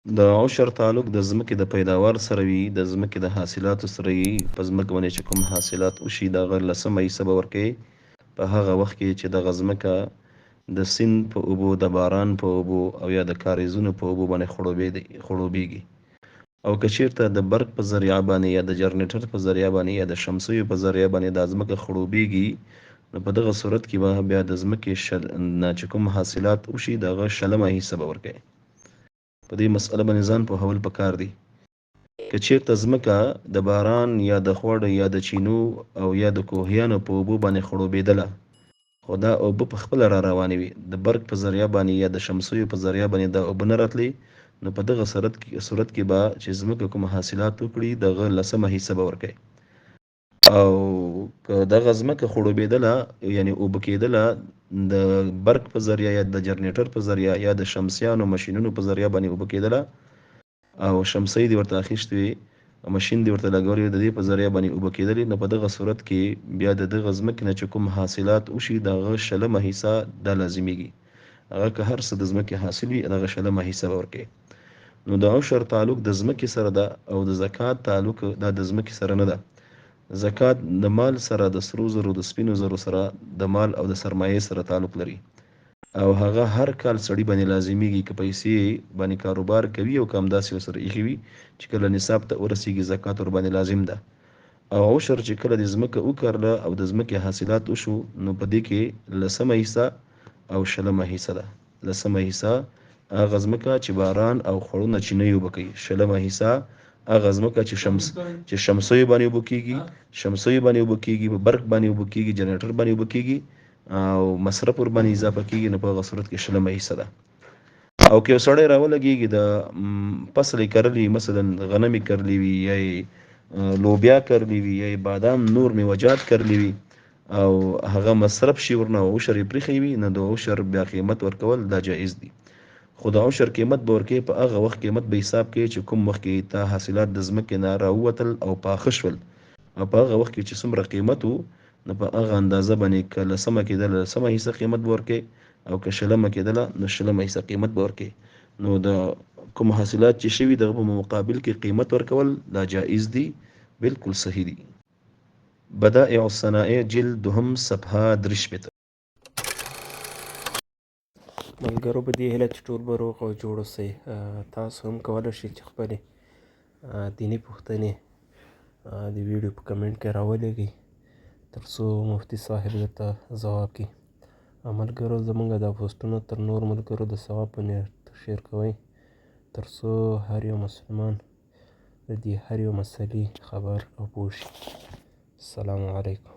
د عشر تعلق د ځمکې د پیداوار سره وي، د ځمکې د حاصلاتو سره وي. په ځمکه باندې چې کوم حاصلات وشي د هغه لسمه حصه به ورکوي په هغه وخت کې چې دغه ځمکه د سیند په اوبو، د باران په اوبو او یا د کاریزونو په اوبو باندې خړوبېږي. او که چیرته د برق په ذریعه باندې یا د جنریټر په ذریعه باندې یا د شمسیو په ذریعه باندې دا ځمکه خړوبېږي، نو په دغه صورت کې به بیا د ځمکې چې کوم حاصلات وشي د هغه شلمه حصه به ورکوي. په دې مسئله باندې ځان پوهول پکار دي. که چیرته ځمکه د باران یا د خوړ یا د چینو او یا د کوهیانو په اوبو باندې خړوبېدله، خو دا اوبه په خپله را روانې وي، د برق په ذریعه باندې یا د شمسیو په ذریعه باندې دا اوبه نه راتلې، نو په دغه صورت کې به چې ځمکه کوم حاصلات وکړي دغه لسمه حصه به ورکوي. او که دغه ځمکه خړوبېدله یعنې اوبه کېدله د برق په ذریعه یا د جنریټر په ذریعه یا د شمسیانو ماشینونو په ذریعه باندې اوبه کېدله او شمسی دې ورته اخیستې وي، ماشین دې ورته لګولې وي، د دې په ذریعه باندې اوبه کېدلې، نو په دغه صورت کې بیا د دغه ځمکې نه چې کوم حاصلات وشي د هغه شلمه حصه دا لازمیږي. هغه که هر څه د ځمکې حاصل وي دغه شلمه حصه به ورکوي. نو د عشر تعلق د ځمکې سره ده او د زکات تعلق دا د ځمکې سره نه ده. زکات د مال سره، د سرو زرو د سپینو زرو سره، د مال او د سرمایې سره تعلق لري او هغه هر کال سړي باندې لازمیږي که پیسې باندې کاروبار کوي او که همداسې ورسره ایښي وي چې کله نصاب ته ورسیږي زکات ور باندې لازم ده. او عشر چې کله د ځمکه وکرله او د ځمکې حاصلات وشو، نو په دې کې لسمه حصه او شلمه حصه ده. لسمه حصه هغه ځمکه چې باران او خوړونه چینه اوبه کوي، شلمه حصه هغه ځمکه چې شمسیو باندې اوبه کېږي، شمسیو باندې اوبه کېږي، په برق باندې اوبه کېږي، جنریټر باندې اوبه کېږي او مصرف ور باندې اضافه کېږي، نو په هغه صورت کې شلمه حصه ده. او که یو سړی راولګېږي د فصل یې کرلي، مثلا غنم یې کرلي وي یا لوبیا کرلي وي یا بادام نور میوجات کرلي وي او هغه مصرف شي ورنه او عشر یې پرېښی وي، نو د عشر بیا قیمت ورکول دا جایز دي. خو د عشر قیمت به ورکوي په هغه وخت قیمت به حساب کوي چې کوم وخت کې تا حاصلات د ځمکې نه راووتل او پاخه شول، او په هغه وخت کې چې څومره قیمت و نو په هغه اندازه باندې که لسمه کېدله لسمه حصه قیمت به ورکوي او که شلمه کېدله نو شلمه حصه قیمت به ورکوي. نو د کوم حاصلات چې شوي دغه په مقابل کې قیمت ورکول دا جایز دي، بالکل صحیح دي. بدائع الصنائع جلد 2 صفحه 63. ملګرو په دې هیله چې ټول به روغ او جوړ اوسئ. تاسو هم کولی شئ چې خپلې دیني پوښتنې د ویډیو په کمنټ کې راولېږئ تر څو مفتي صاحب درته ځواب کړي. ملګرو زموږ دا پوسټونه تر نور ملګرو د ثواب په نیت شیر کوئ تر څو هر یو مسلمان د دې هر یو مسلې خبر او پوه شي. السلام علیکم.